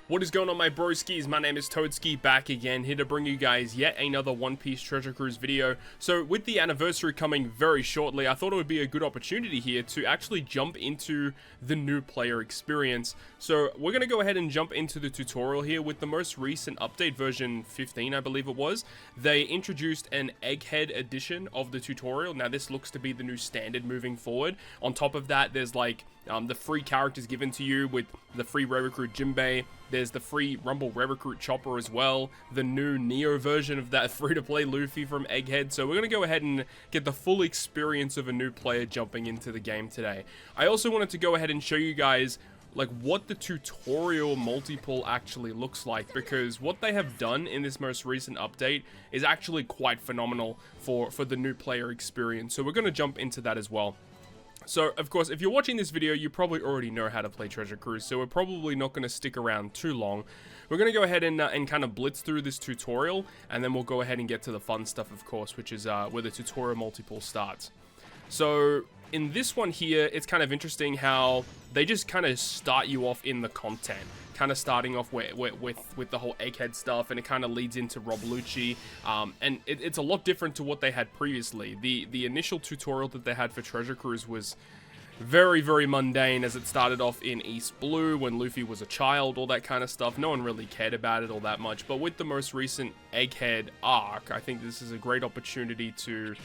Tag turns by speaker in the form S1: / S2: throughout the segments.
S1: What is going on, my broskiis? My name is Toadski, back again, here to bring you guys yet another One Piece Treasure Cruise video. So with the anniversary coming very shortly, I thought it would be a good opportunity here to actually jump into the new player experience. So we're going to go ahead and jump into the tutorial here with the most recent update, version 15 I believe it was. They introduced an Egghead edition of the tutorial. Now this looks to be the new standard moving forward. On top of that, there's like the free characters given to you with the free Recruit Jinbei. There's the free Rumble Recruit Chopper as well. The new Neo version of that free-to-play Luffy from Egghead. So we're going to go ahead and get the full experience of a new player jumping into the game today. I also wanted to go ahead and show you guys like what the tutorial multi-pull actually looks like, because what they have done in this most recent update is actually quite phenomenal for the new player experience. So we're going to jump into that as well. So, of course, if you're watching this video, you probably already know how to play Treasure Cruise, so we're probably not going to stick around too long. We're going to go ahead and kind of blitz through this tutorial, and then we'll go ahead and get to the fun stuff, of course, which is where the tutorial multiple starts. So, in this one here, it's kind of interesting how they just kind of start you off in the content. Kind of starting off with the whole Egghead stuff, and it kind of leads into Rob Lucci, and it's a lot different to what they had previously. The initial tutorial that they had for Treasure Cruise was very, very mundane, as it started off in East Blue when Luffy was a child, all that kind of stuff. No one really cared about it all that much, but with the most recent Egghead arc, I think this is a great opportunity to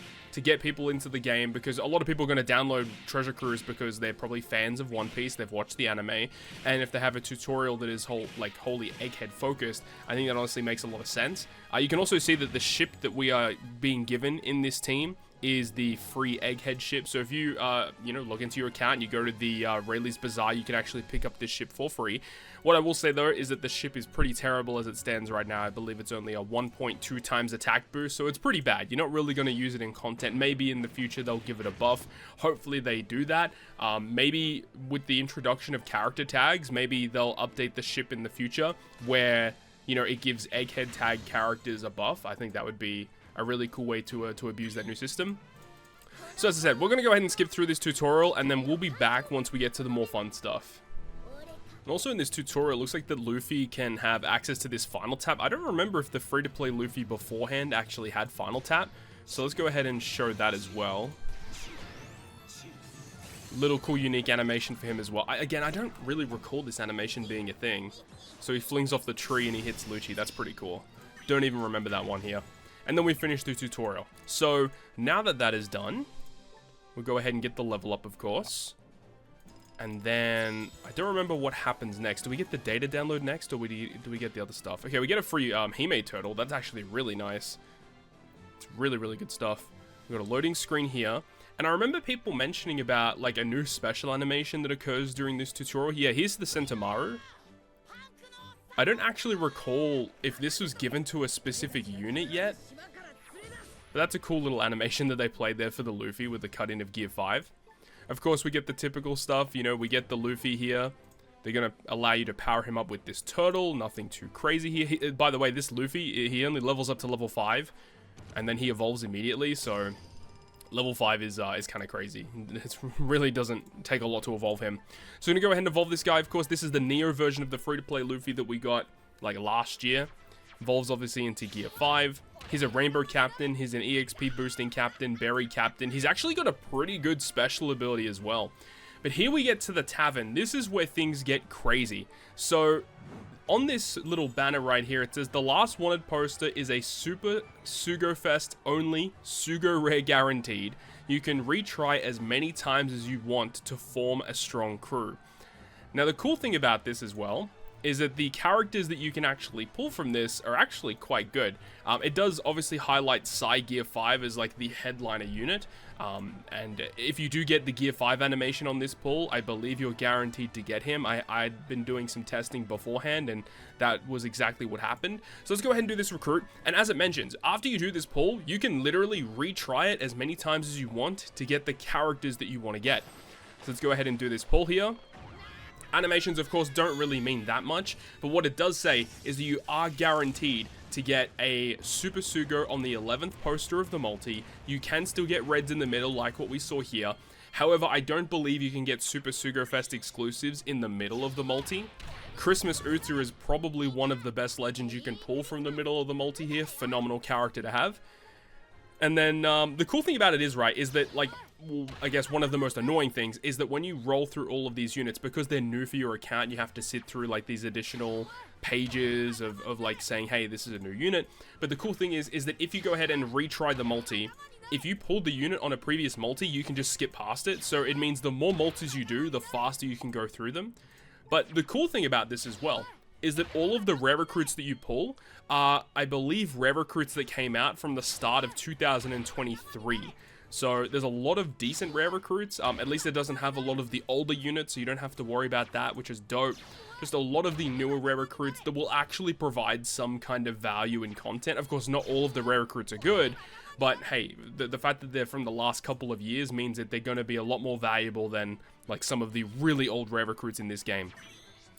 S1: get people into the game, because a lot of people are going to download Treasure Cruise because they're probably fans of One Piece, they've watched the anime, and if they have a tutorial that is wholly Egghead focused, I think that honestly makes a lot of sense. You can also see that the ship that we are being given in this team is the free Egghead ship. So if you log into your account and you go to the Rayleigh's Bazaar, you can actually pick up this ship for free. What I will say though is that the ship is pretty terrible as it stands right now. I believe it's only a 1.2 times attack boost, so it's pretty bad. You're not really going to use it in content. Maybe in the future they'll give it a buff. Hopefully they do that. Maybe with the introduction of character tags, maybe they'll update the ship in the future where, you know, it gives Egghead tag characters a buff. I think that would be a really cool way to abuse that new system. So as I said, we're going to go ahead and skip through this tutorial, and then we'll be back once we get to the more fun stuff. And also in this tutorial, it looks like that Luffy can have access to this final tap. I don't remember if the free-to-play Luffy beforehand actually had final tap, so let's go ahead and show that as well. Little cool unique animation for him as well. Again, I don't really recall this animation being a thing. So he flings off the tree and he hits Lucci. That's pretty cool. Don't even remember that one here. And then we finish the tutorial. So now that that is done, we'll go ahead and get the level up, of course. And then I don't remember what happens next. Do we get the data download next, or do we get the other stuff? Okay, we get a free Hime turtle. That's actually really nice. It's really, really good stuff. We've got a loading screen here. And I remember people mentioning about like a new special animation that occurs during this tutorial. Yeah, here's the Sentomaru. I don't actually recall if this was given to a specific unit yet. But that's a cool little animation that they played there for the Luffy with the cut-in of Gear 5. Of course, we get the typical stuff. You know, we get the Luffy here. They're going to allow you to power him up with this turtle. Nothing too crazy here. By the way, this Luffy, he only levels up to level 5. And then he evolves immediately. So level 5 is kind of crazy. It really doesn't take a lot to evolve him. So we're going to go ahead and evolve this guy. Of course, this is the Neo version of the free-to-play Luffy that we got like last year. Evolves obviously into Gear 5. He's a Rainbow Captain. He's an EXP boosting Captain, Berry Captain. He's actually got a pretty good special ability as well. But here we get to the tavern. This is where things get crazy. So on this little banner right here, it says the last wanted poster is a Super Sugo Fest only, Sugo Rare guaranteed. You can retry as many times as you want to form a strong crew. Now the cool thing about this as well is that the characters that you can actually pull from this are actually quite good. It does obviously highlight Psy Gear 5 as like the headliner unit, and if you do get the Gear 5 animation on this pull, I believe you're guaranteed to get him. I'd been doing some testing beforehand, and that was exactly what happened. So let's go ahead and do this recruit, and as it mentions, after you do this pull, you can literally retry it as many times as you want to get the characters that you want to get. So let's go ahead and do this pull here. Animations, of course, don't really mean that much, but what it does say is that you are guaranteed to get a Super Sugo on the 11th poster of the multi. You can still get reds in the middle like what we saw here. However, I don't believe you can get Super Sugo Fest exclusives in the middle of the multi. Christmas Uta is probably one of the best legends you can pull from the middle of the multi here. Phenomenal character to have. And then the cool thing about it is, right, is that, like, well, I guess one of the most annoying things is that when you roll through all of these units, because they're new for your account, you have to sit through, like, these additional pages of like, saying, hey, this is a new unit. But the cool thing is that if you go ahead and retry the multi, if you pulled the unit on a previous multi, you can just skip past it. So it means the more multis you do, the faster you can go through them. But the cool thing about this as well is that all of the rare recruits that you pull are, I believe, rare recruits that came out from the start of 2023. So there's a lot of decent rare recruits. At least it doesn't have a lot of the older units, so you don't have to worry about that, which is dope. Just a lot of the newer rare recruits that will actually provide some kind of value in content. Of course, not all of the rare recruits are good, but hey, the fact that they're from the last couple of years means that they're going to be a lot more valuable than like some of the really old rare recruits in this game.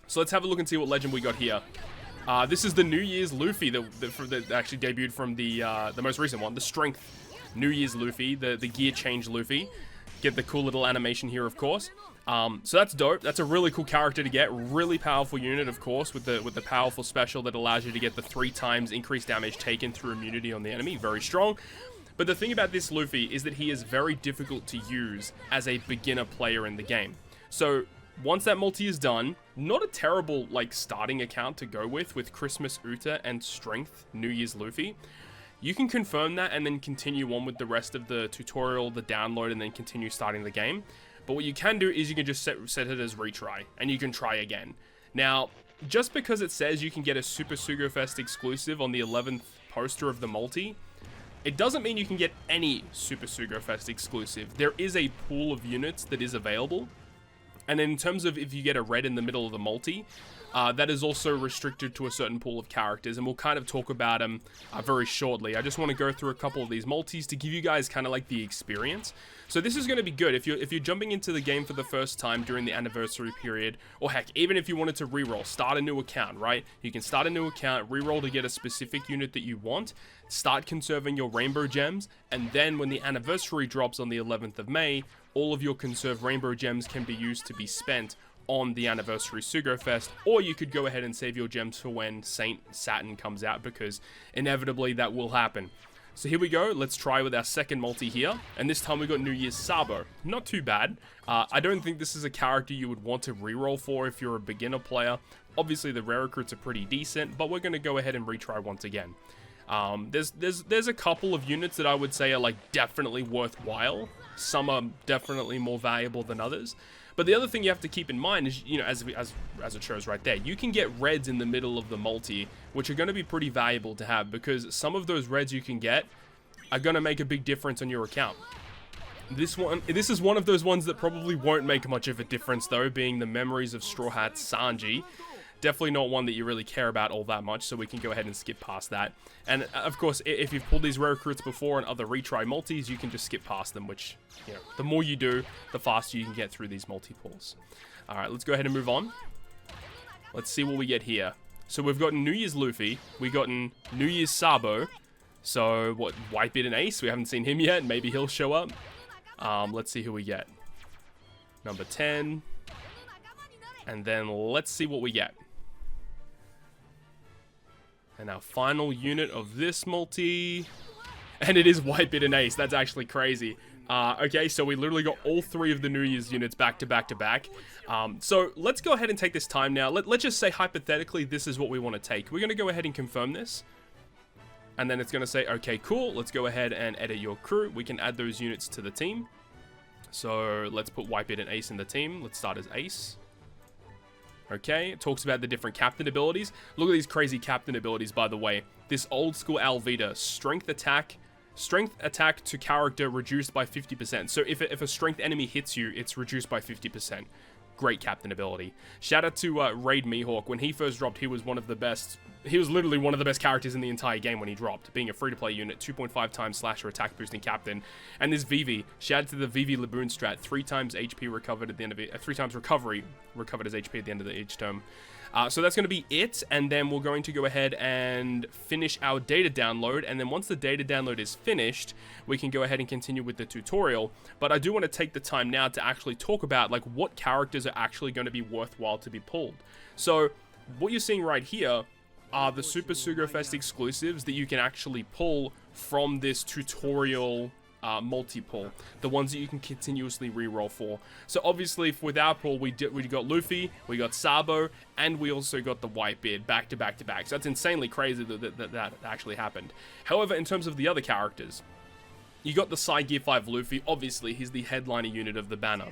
S1: So let's have a look and see what legend we got here. This is the New Year's Luffy that actually debuted from the most recent one, the Strength New Year's Luffy, the gear change Luffy. Get the cool little animation here, of course. So that's dope. That's a really cool character to get. Really powerful unit, of course, with the powerful special that allows you to get the 3 times increased damage taken through immunity on the enemy. Very strong. But the thing about this Luffy is that he is very difficult to use as a beginner player in the game. So once that multi is done, not a terrible like starting account to go with Christmas Uta and Strength New Year's Luffy. You can confirm that and then continue on with the rest of the tutorial, the download, and then continue starting the game. But what you can do is you can just set it as retry, and you can try again. Now, just because it says you can get a Super Sugo Fest exclusive on the 11th poster of the multi, it doesn't mean you can get any Super Sugo Fest exclusive. There is a pool of units that is available. And in terms of if you get a red in the middle of the multi, that is also restricted to a certain pool of characters, and we'll kind of talk about them very shortly. I just want to go through a couple of these multis to give you guys kind of like the experience. So this is going to be good if you're jumping into the game for the first time during the anniversary period, or heck, even if you wanted to reroll, start a new account, right? You can start a new account, reroll to get a specific unit that you want, start conserving your rainbow gems, and then when the anniversary drops on the 11th of May, all of your conserved rainbow gems can be used to be spent on the anniversary Sugo Fest, or you could go ahead and save your gems for when Saint Saturn comes out, because inevitably that will happen. So here we go, let's try with our second multi here, and this time we got New Year's Sabo. Not too bad. I don't think this is a character you would want to reroll for if you're a beginner player. Obviously the rare recruits are pretty decent, but we're going to go ahead and retry once again. There's a couple of units that I would say are like definitely worthwhile. Some are definitely more valuable than others. But the other thing you have to keep in mind is, you know, as it shows right there, you can get reds in the middle of the multi, which are going to be pretty valuable to have, because some of those reds you can get are going to make a big difference on your account. This is one of those ones that probably won't make much of a difference, though, being the Memories of Straw Hat Sanji. Definitely not one that you really care about all that much, so we can go ahead and skip past that. And of course, if you've pulled these rare recruits before and other retry multis, you can just skip past them, which, you know, the more you do, the faster you can get through these multi-pulls. Alright, let's go ahead and move on. Let's see what we get here. So we've gotten New Year's Luffy, we've gotten New Year's Sabo. So, what, Whitebeard and Ace? We haven't seen him yet, maybe he'll show up. Let's see who we get. Number 10. And then let's see what we get. And our final unit of this multi, and it is Whitebeard and Ace. That's actually crazy. Okay, so we literally got all 3 of the New Year's units back to back to back. So let's go ahead and take this time now. Let's just say hypothetically this is what we want to take. We're going to go ahead and confirm this. And then it's going to say, okay, cool. Let's go ahead and edit your crew. We can add those units to the team. So let's put Whitebeard and Ace in the team. Let's start as Ace. Okay, it talks about the different captain abilities. Look at these crazy captain abilities, by the way. This old school Alvita, strength attack to character reduced by 50%. So if a strength enemy hits you, it's reduced by 50%. Great captain ability. Shout out to Raid Mihawk. When he first dropped, he was one of the best. He was literally one of the best characters in the entire game when he dropped, being a free-to-play unit, 2.5 times slasher attack boosting captain. And this Vivi, shout out to the Vivi Laboon strat, 3 times HP recovered at the end of it, 3 times recovery recovered as HP at the end of each term. So that's going to be it, and then we're going to go ahead and finish our data download, and then once the data download is finished, we can go ahead and continue with the tutorial. But I do want to take the time now to actually talk about like what characters are actually going to be worthwhile to be pulled. So what you're seeing right here are the Super Sugofest exclusives that you can actually pull from this tutorial multi-pull, the ones that you can continuously reroll for. So obviously with our pull, we got Luffy, we got Sabo, and we also got the Whitebeard back to back to back. So that's insanely crazy that actually happened. However, in terms of the other characters, you got the Psy Gear 5 Luffy. Obviously, he's the headliner unit of the banner.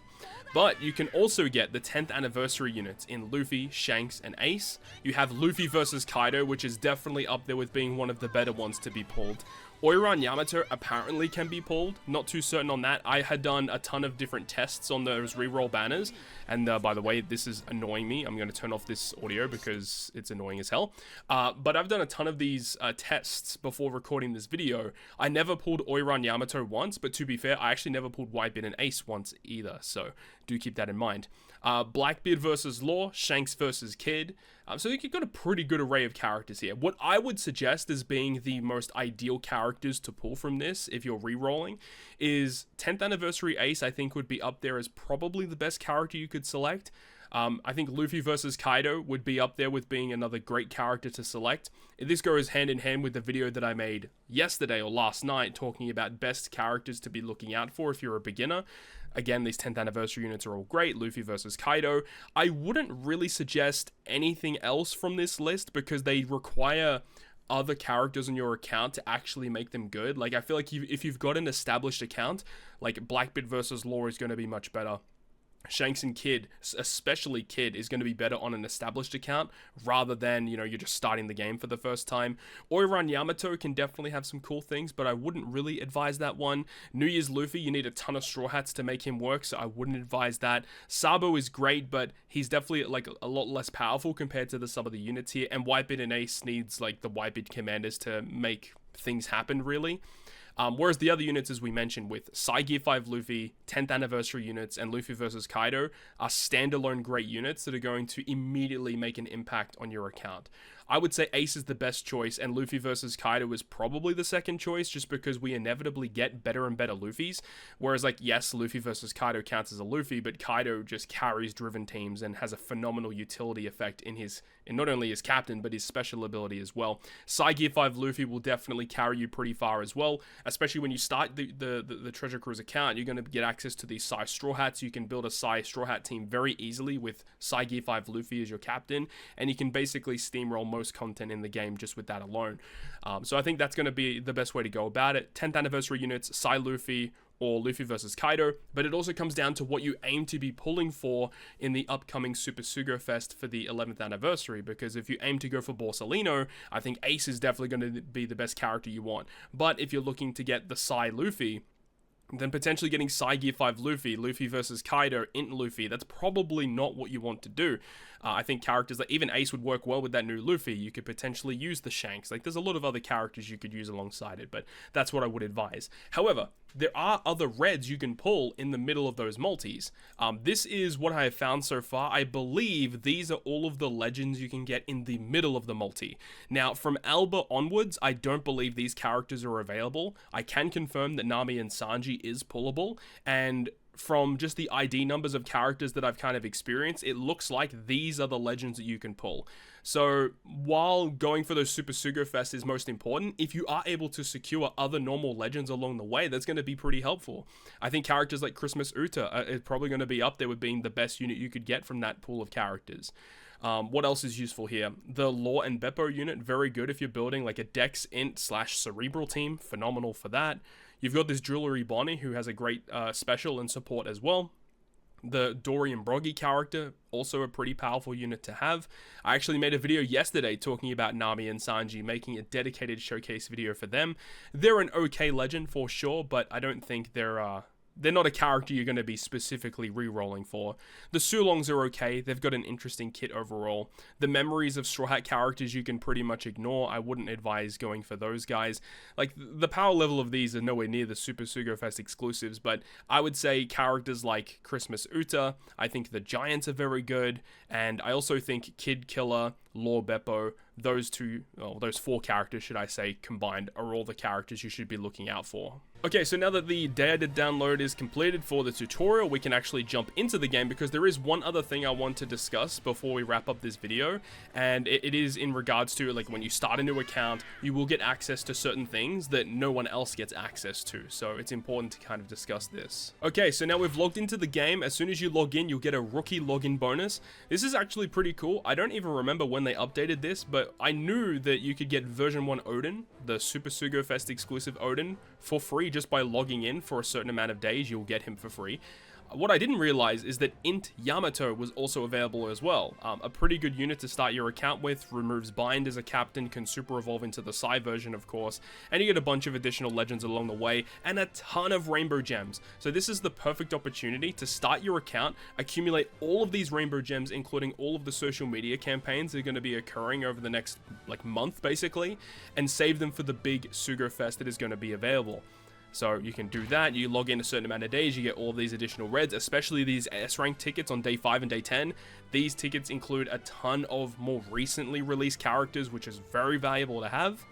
S1: But you can also get the 10th anniversary units in Luffy, Shanks, and Ace. You have Luffy versus Kaido, which is definitely up there with being one of the better ones to be pulled. Oiran Yamato apparently can be pulled. Not too certain on that. I had done a ton of different tests on those reroll banners. And by the way, this is annoying me. I'm going to turn off this audio because it's annoying as hell. But I've done a ton of these tests before recording this video. I never pulled Oiran Yamato once, but to be fair, I actually never pulled Whitebeard and Ace once either. So do keep that in mind. Blackbeard versus Law, Shanks versus Kid. So you've got a pretty good array of characters here. What I would suggest as being the most ideal characters to pull from this, if you're re-rolling, is 10th Anniversary Ace, I think would be up there as probably the best character you could select. I think Luffy versus Kaido would be up there with being another great character to select. This goes hand in hand with the video that I made yesterday or last night talking about best characters to be looking out for if you're a beginner. Again, these 10th anniversary units are all great. Luffy versus Kaido. I wouldn't really suggest anything else from this list because they require other characters on your account to actually make them good. Like, I feel like if you've got an established account, like Blackbeard versus Law is going to be much better. Shanks and Kid, especially Kid, is going to be better on an established account rather than, you know, you're just starting the game for the first time. Oiran Yamato can definitely have some cool things, but I wouldn't really advise that one. New Year's Luffy, you need a ton of Straw Hats to make him work, so I wouldn't advise that. Sabo is great, but he's definitely like a lot less powerful compared to some of the units here, and Whitebeard and Ace needs like the Whitebeard commanders to make things happen, really. Whereas the other units, as we mentioned, with Psy Gear 5 Luffy, 10th anniversary units, and Luffy versus Kaido are standalone great units that are going to immediately make an impact on your account. I would say Ace is the best choice, and Luffy versus Kaido is probably the second choice, just because we inevitably get better and better Luffys. Whereas, like, yes, Luffy versus Kaido counts as a Luffy, but Kaido just carries driven teams and has a phenomenal utility effect in not only his captain, but his special ability as well. Psy Gear 5 Luffy will definitely carry you pretty far as well, especially when you start the Treasure Cruise account. You're going to get access to these Psy Straw Hats. You can build a Psy Straw Hat team very easily with Psy Gear 5 Luffy as your captain, and you can basically steamroll most content in the game just with that alone. So I think that's going to be the best way to go about it. 10th anniversary units, Psy Luffy, or Luffy versus Kaido, but it also comes down to what you aim to be pulling for in the upcoming Super Sugo Fest for the 11th anniversary, because if you aim to go for Borsalino, I think Ace is definitely going to be the best character you want. But if you're looking to get the Psy Luffy, then potentially getting Psy Gear 5 Luffy, Luffy versus Kaido, Int Luffy, that's probably not what you want to do. I think characters like even Ace would work well with that new Luffy. You could potentially use the Shanks. Like, there's a lot of other characters you could use alongside it, but that's what I would advise. However, there are other reds you can pull in the middle of those multis. This is what I have found so far. I believe these are all of the legends you can get in the middle of the multi. Now, from Alba onwards, I don't believe these characters are available. I can confirm that Nami and Sanji is pullable, and from just the ID numbers of characters that I've kind of experienced, it looks like these are the legends that you can pull. So while going for those Super Sugo Fest is most important, if you are able to secure other normal legends along the way, that's going to be pretty helpful. I think characters like Christmas Uta is probably going to be up there with being the best unit you could get from that pool of characters. What else is useful here? The Law and Beppo unit, very good if you're building like a Dex Int / Cerebral team, phenomenal for that. You've got this Jewelry Bonnie, who has a great special and support as well. The Dory and Broggy character, also a pretty powerful unit to have. I actually made a video yesterday talking about Nami and Sanji, making a dedicated showcase video for them. They're an okay legend for sure, but I don't think they're they're not a character you're going to be specifically re-rolling for. The Sulongs are okay. They've got an interesting kit overall. The memories of Straw Hat characters you can pretty much ignore. I wouldn't advise going for those guys. Like, the power level of these are nowhere near the Super Sugo Fest exclusives, but I would say characters like Christmas Uta, I think the Giants are very good, and I also think Kid Killer, Lore Beppo, those four characters, should I say, combined, are all the characters you should be looking out for. Okay, so now that the data download is completed for the tutorial, we can actually jump into the game, because there is one other thing I want to discuss before we wrap up this video, and it is in regards to, like, when you start a new account, you will get access to certain things that no one else gets access to, so it's important to kind of discuss this. Okay, so now we've logged into the game. As soon as you log in, you'll get a rookie login bonus. This is actually pretty cool. I don't even remember when they updated this, but I knew that you could get version 1 Odin, the Super Sugo Fest exclusive Odin, for free just by logging in for a certain amount of days. You'll get him for free. What I didn't realize is that Int Yamato was also available as well. A pretty good unit to start your account with, removes bind as a captain, can super evolve into the Psy version, of course, and you get a bunch of additional legends along the way, and a ton of rainbow gems. So this is the perfect opportunity to start your account, accumulate all of these rainbow gems, including all of the social media campaigns that are going to be occurring over the next, like, month, basically, and save them for the big Sugo Fest that is going to be available. So you can do that, you log in a certain amount of days, you get all of these additional reds, especially these S-rank tickets on day 5 and day 10. These tickets include a ton of more recently released characters, which is very valuable to have.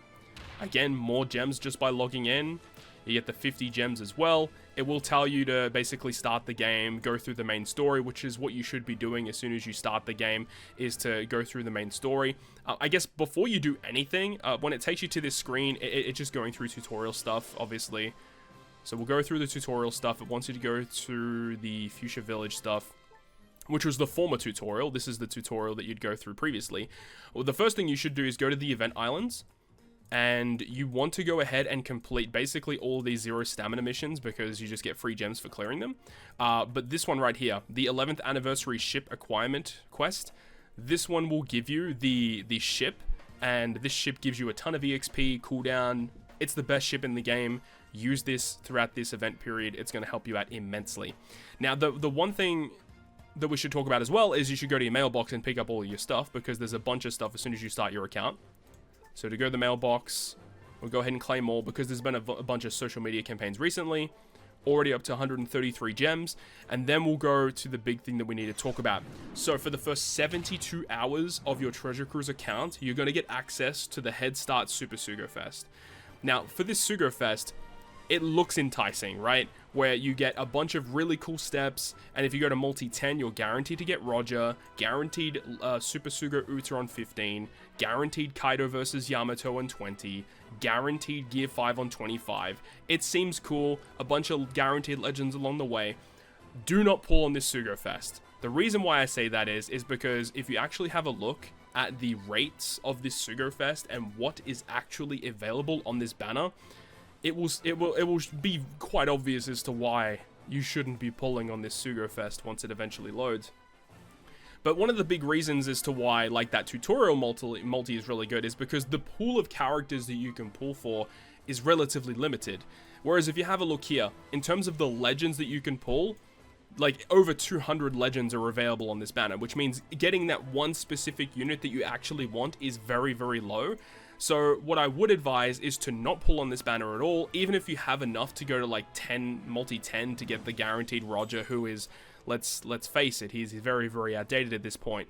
S1: Again, more gems just by logging in. You get the 50 gems as well. It will tell you to basically start the game, go through the main story, which is what you should be doing as soon as you start the game, is to go through the main story. I guess before you do anything, when it takes you to this screen, it's just going through tutorial stuff, obviously. So we'll go through the tutorial stuff. It wants you to go through the Fuchsia Village stuff, which was the former tutorial. This is the tutorial that you'd go through previously. Well, the first thing you should do is go to the event islands, and you want to go ahead and complete basically all these 0 stamina missions, because you just get free gems for clearing them. But this one right here, the 11th anniversary ship acquirement quest, this one will give you the ship, and this ship gives you a ton of EXP cooldown. It's the best ship in the game. Use this throughout this event period. It's going to help you out immensely. Now, the one thing that we should talk about as well is you should go to your mailbox and pick up all of your stuff, because there's a bunch of stuff as soon as you start your account. So to go to the mailbox, we'll go ahead and claim all, because there's been a bunch of social media campaigns recently, already up to 133 gems, and then we'll go to the big thing that we need to talk about. So for the first 72 hours of your Treasure Cruise account, you're going to get access to the Head Start Super Sugo Fest. Now, for this Sugo Fest, it looks enticing, right? Where you get a bunch of really cool steps, and if you go to multi-10, you're guaranteed to get Roger, guaranteed Super Sugo Uta on 15, guaranteed Kaido versus Yamato on 20, guaranteed Gear 5 on 25. It seems cool, a bunch of guaranteed legends along the way. Do not pull on this Sugo Fest. The reason why I say that is because if you actually have a look at the rates of this Sugo Fest and what is actually available on this banner, it will be quite obvious as to why you shouldn't be pulling on this Sugo Fest once it eventually loads. But one of the big reasons as to why, like, that tutorial multi is really good is because the pool of characters that you can pull for is relatively limited. Whereas if you have a look here, in terms of the legends that you can pull, like, over 200 legends are available on this banner, which means getting that one specific unit that you actually want is very, very low. So what I would advise is to not pull on this banner at all, even if you have enough to go to like 10, multi-10 to get the guaranteed Roger, who is, let's face it, he's very, very outdated at this point.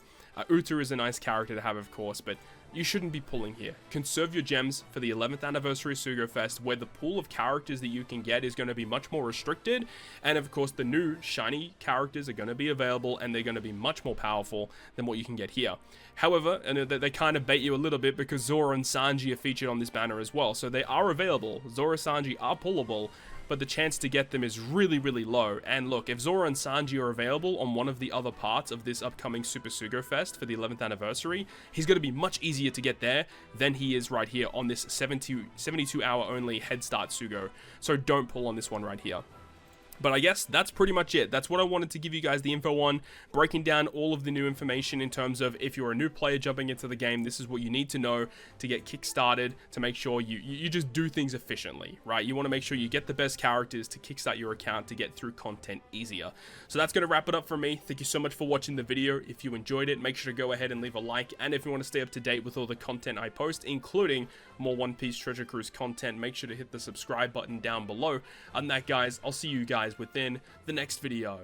S1: Uta is a nice character to have, of course, but you shouldn't be pulling here. Conserve your gems for the 11th anniversary Sugo Fest, where the pool of characters that you can get is going to be much more restricted, and of course the new shiny characters are going to be available, and they're going to be much more powerful than what you can get here. However, and they kind of bait you a little bit, because Zora and Sanji are featured on this banner as well, so they are available. Zora and Sanji are pullable, but the chance to get them is really, really low. And look, if Zora and Sanji are available on one of the other parts of this upcoming Super Sugo Fest for the 11th anniversary, he's going to be much easier to get there than he is right here on this 72 hour only Head Start Sugo. So don't pull on this one right here. But I guess that's pretty much it. That's what I wanted to give you guys the info on, breaking down all of the new information in terms of if you're a new player jumping into the game, this is what you need to know to get kickstarted, to make sure you just do things efficiently, right? You want to make sure you get the best characters to kickstart your account to get through content easier. So that's going to wrap it up for me. Thank you so much for watching the video. If you enjoyed it, make sure to go ahead and leave a like. And if you want to stay up to date with all the content I post, including more One Piece Treasure Cruise content, make sure to hit the subscribe button down below. And that, guys, I'll see you guys within the next video.